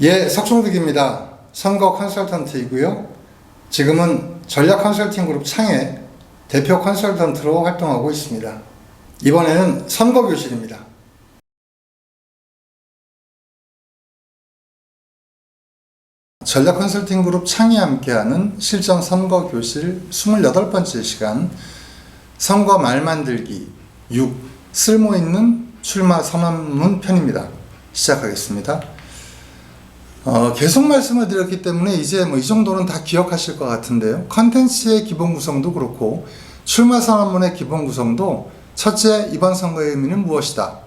예, 석종득입니다. 선거 컨설턴트이고요. 지금은 전략 컨설팅 그룹 창의 대표 컨설턴트로 활동하고 있습니다. 이번에는 선거교실입니다. 전략 컨설팅 그룹 창이 함께하는 실전 선거교실 28번째 시간, 선거 말 만들기 6, 쓸모있는 출마 선언문 편입니다. 시작하겠습니다. 계속 말씀을 드렸기 때문에 이제 이 정도는 다 기억하실 것 같은데요. 컨텐츠의 기본 구성도 그렇고 출마 선언문의 기본 구성도 첫째, 이번 선거의 의미는 무엇이다.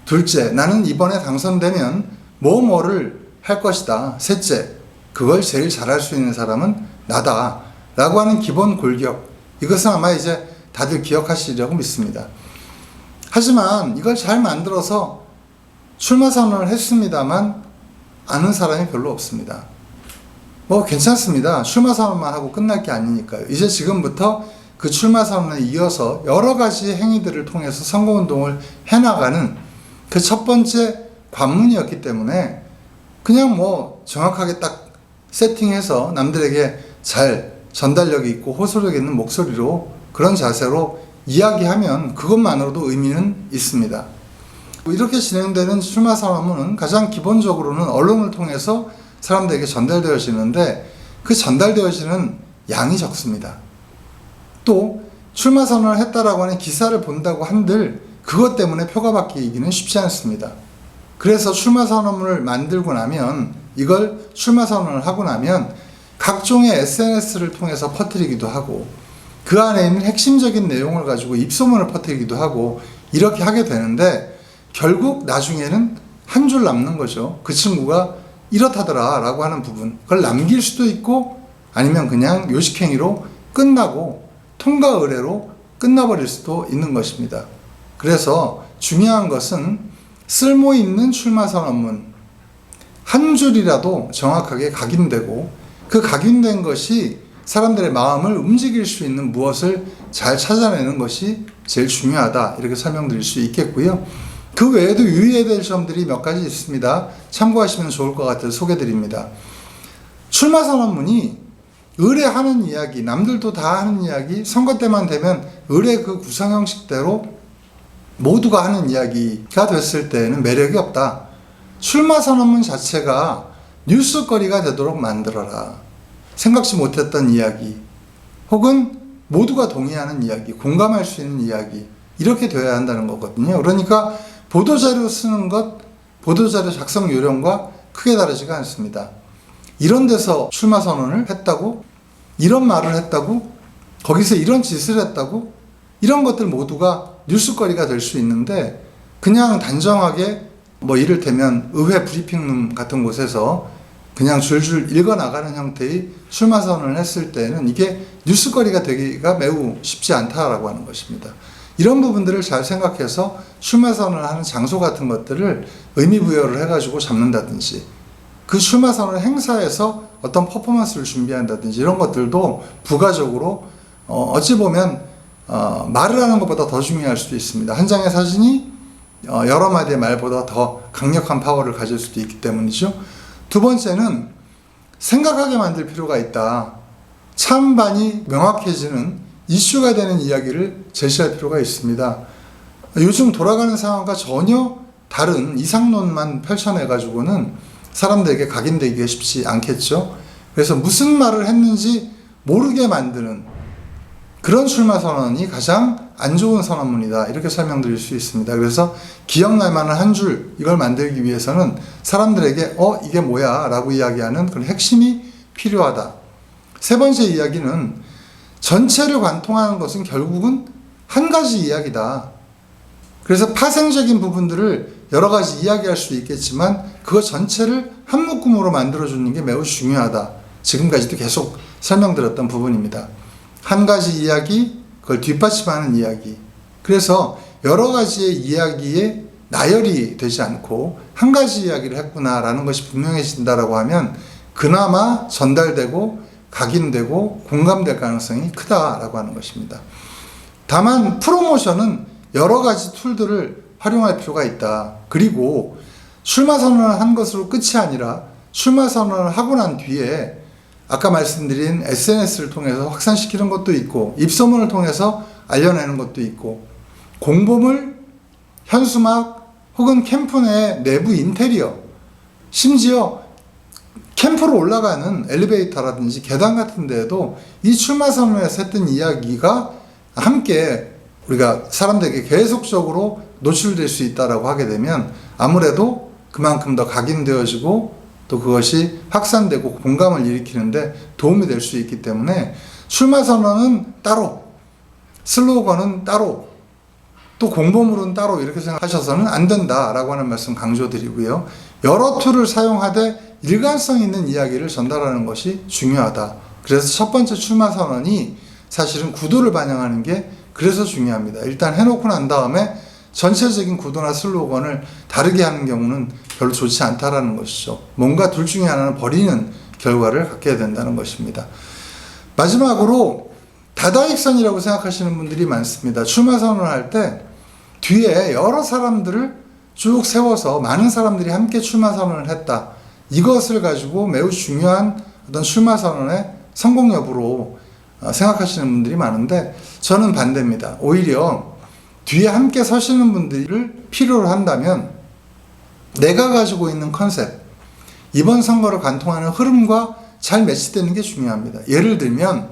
둘째, 나는 이번에 당선되면 뭐를 할 것이다. 셋째, 그걸 제일 잘할 수 있는 사람은 나다. 라고 하는 기본 골격. 이것은 아마 이제 다들 기억하시리라고 믿습니다. 하지만 이걸 잘 만들어서 출마 선언을 했습니다만 아는 사람이 별로 없습니다. 괜찮습니다. 출마 선언만 하고 끝날 게 아니니까요. 이제 지금부터 그 출마 선언에 이어서 여러 가지 행위들을 통해서 선거운동을 해나가는 그 첫 번째 관문이었기 때문에 그냥 정확하게 딱 세팅해서 남들에게 잘 전달력이 있고 호소력 있는 목소리로 그런 자세로 이야기하면 그것만으로도 의미는 있습니다. 이렇게 진행되는 출마 선언문은 가장 기본적으로는 언론을 통해서 사람들에게 전달되어지는데 그 전달되어지는 양이 적습니다. 또 출마 선언을 했다라고 하는 기사를 본다고 한들 그것 때문에 표가 바뀌기는 쉽지 않습니다. 그래서 출마 선언문을 만들고 나면 이걸 출마 선언을 하고 나면 각종의 SNS를 통해서 퍼뜨리기도 하고 그 안에 있는 핵심적인 내용을 가지고 입소문을 퍼뜨리기도 하고 이렇게 하게 되는데 결국 나중에는 한 줄 남는 거죠. 그 친구가 이렇다더라 라고 하는 부분, 그걸 남길 수도 있고 아니면 그냥 요식행위로 끝나고 통과 의례로 끝나버릴 수도 있는 것입니다. 그래서 중요한 것은 쓸모있는 출마 선언문 한 줄이라도 정확하게 각인되고 그 각인된 것이 사람들의 마음을 움직일 수 있는 무엇을 잘 찾아내는 것이 제일 중요하다, 이렇게 설명드릴 수 있겠고요. 그 외에도 유의해야 될 점들이 몇 가지 있습니다. 참고하시면 좋을 것 같아서 소개드립니다. 출마 선언문이 의뢰하는 이야기, 남들도 다 하는 이야기, 선거 때만 되면 의뢰 그 구성 형식대로 모두가 하는 이야기가 됐을 때는 매력이 없다. 출마 선언문 자체가 뉴스거리가 되도록 만들어라. 생각지 못했던 이야기, 혹은 모두가 동의하는 이야기, 공감할 수 있는 이야기, 이렇게 되어야 한다는 거거든요. 그러니까 보도자료 쓰는 것, 보도자료 작성 요령과 크게 다르지가 않습니다. 이런 데서 출마 선언을 했다고, 이런 말을 했다고, 거기서 이런 짓을 했다고, 이런 것들 모두가 뉴스거리가 될 수 있는데 그냥 단정하게 이를테면 의회 브리핑룸 같은 곳에서 그냥 줄줄 읽어나가는 형태의 출마 선언을 했을 때는 이게 뉴스거리가 되기가 매우 쉽지 않다라고 하는 것입니다. 이런 부분들을 잘 생각해서 출마 선언을 하는 장소 같은 것들을 의미부여를 해가지고 잡는다든지 그 출마 선언 행사에서 어떤 퍼포먼스를 준비한다든지 이런 것들도 부가적으로 어찌 보면 말을 하는 것보다 더 중요할 수도 있습니다. 한 장의 사진이 여러 마디의 말보다 더 강력한 파워를 가질 수도 있기 때문이죠. 두 번째는 생각하게 만들 필요가 있다. 찬반이 명확해지는 이슈가 되는 이야기를 제시할 필요가 있습니다. 요즘 돌아가는 상황과 전혀 다른 이상론만 펼쳐내가지고는 사람들에게 각인되기가 쉽지 않겠죠. 그래서 무슨 말을 했는지 모르게 만드는 그런 출마 선언이 가장 안 좋은 선언문이다, 이렇게 설명드릴 수 있습니다. 그래서 기억날 만한 한 줄, 이걸 만들기 위해서는 사람들에게 이게 뭐야 라고 이야기하는 그런 핵심이 필요하다. 세 번째 이야기는 전체를 관통하는 것은 결국은 한 가지 이야기다. 그래서 파생적인 부분들을 여러 가지 이야기할 수 있겠지만 그거 전체를 한 묶음으로 만들어주는 게 매우 중요하다. 지금까지도 계속 설명드렸던 부분입니다. 한 가지 이야기, 그걸 뒷받침하는 이야기. 그래서 여러 가지의 이야기에 나열이 되지 않고 한 가지 이야기를 했구나라는 것이 분명해진다라고 하면 그나마 전달되고 각인되고 공감될 가능성이 크다라고 하는 것입니다. 다만 프로모션은 여러 가지 툴들을 활용할 필요가 있다. 그리고 출마 선언을 한 것으로 끝이 아니라 출마 선언을 하고 난 뒤에 아까 말씀드린 SNS를 통해서 확산시키는 것도 있고 입소문을 통해서 알려내는 것도 있고 공보물, 현수막 혹은 캠프 내 내부 인테리어, 심지어 캠프로 올라가는 엘리베이터라든지 계단 같은 데에도 이 출마 선언에서 했던 이야기가 함께 우리가 사람들에게 계속적으로 노출될 수 있다라고 하게 되면 아무래도 그만큼 더 각인되어지고 또 그것이 확산되고 공감을 일으키는데 도움이 될 수 있기 때문에 출마 선언은 따로, 슬로건은 따로, 또 공보물은 따로 이렇게 생각하셔서는 안 된다라고 하는 말씀 강조드리고요. 여러 툴을 사용하되 일관성 있는 이야기를 전달하는 것이 중요하다. 그래서 첫 번째 출마 선언이 사실은 구도를 반영하는 게 그래서 중요합니다. 일단 해놓고 난 다음에 전체적인 구도나 슬로건을 다르게 하는 경우는 별로 좋지 않다라는 것이죠. 뭔가 둘 중에 하나는 버리는 결과를 갖게 된다는 것입니다. 마지막으로 다다익선이라고 생각하시는 분들이 많습니다. 출마 선언을 할 때 뒤에 여러 사람들을 쭉 세워서 많은 사람들이 함께 출마 선언을 했다. 이것을 가지고 매우 중요한 어떤 출마 선언의 성공 여부로 생각하시는 분들이 많은데 저는 반대입니다. 오히려 뒤에 함께 서시는 분들을 필요로 한다면 내가 가지고 있는 컨셉, 이번 선거를 관통하는 흐름과 잘 매치되는 게 중요합니다. 예를 들면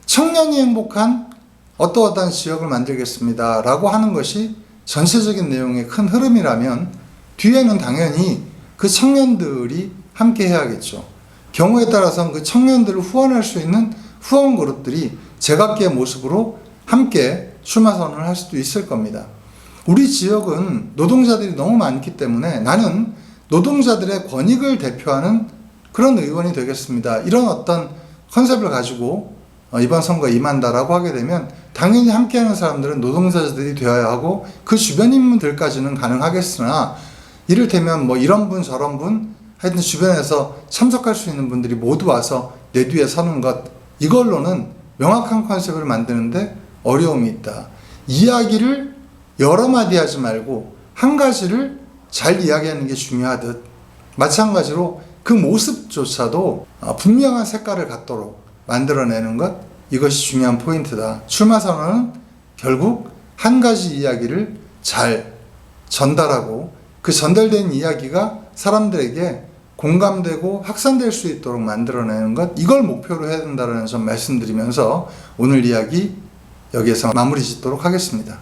청년이 행복한 어떠어떠한 지역을 만들겠습니다 라고 하는 것이 전체적인 내용의 큰 흐름이라면 뒤에는 당연히 그 청년들이 함께 해야겠죠. 경우에 따라서는 그 청년들을 후원할 수 있는 후원 그룹들이 제각기의 모습으로 함께 출마 선언을 할 수도 있을 겁니다. 우리 지역은 노동자들이 너무 많기 때문에 나는 노동자들의 권익을 대표하는 그런 의원이 되겠습니다. 이런 어떤 컨셉을 가지고 이번 선거에 임한다라고 하게 되면 당연히 함께하는 사람들은 노동자들이 되어야 하고 그 주변 인물들까지는 가능하겠으나 이를테면 뭐 이런 분 저런 분 하여튼 주변에서 참석할 수 있는 분들이 모두 와서 내 뒤에 서는 것, 이걸로는 명확한 컨셉을 만드는데 어려움이 있다. 이야기를 여러 마디 하지 말고 한 가지를 잘 이야기하는 게 중요하듯 마찬가지로 그 모습조차도 분명한 색깔을 갖도록 만들어내는 것, 이것이 중요한 포인트다. 출마 선언은 결국 한 가지 이야기를 잘 전달하고 그 전달된 이야기가 사람들에게 공감되고 확산될 수 있도록 만들어내는 것, 이걸 목표로 해야 된다는 점 말씀드리면서 오늘 이야기 여기에서 마무리 짓도록 하겠습니다.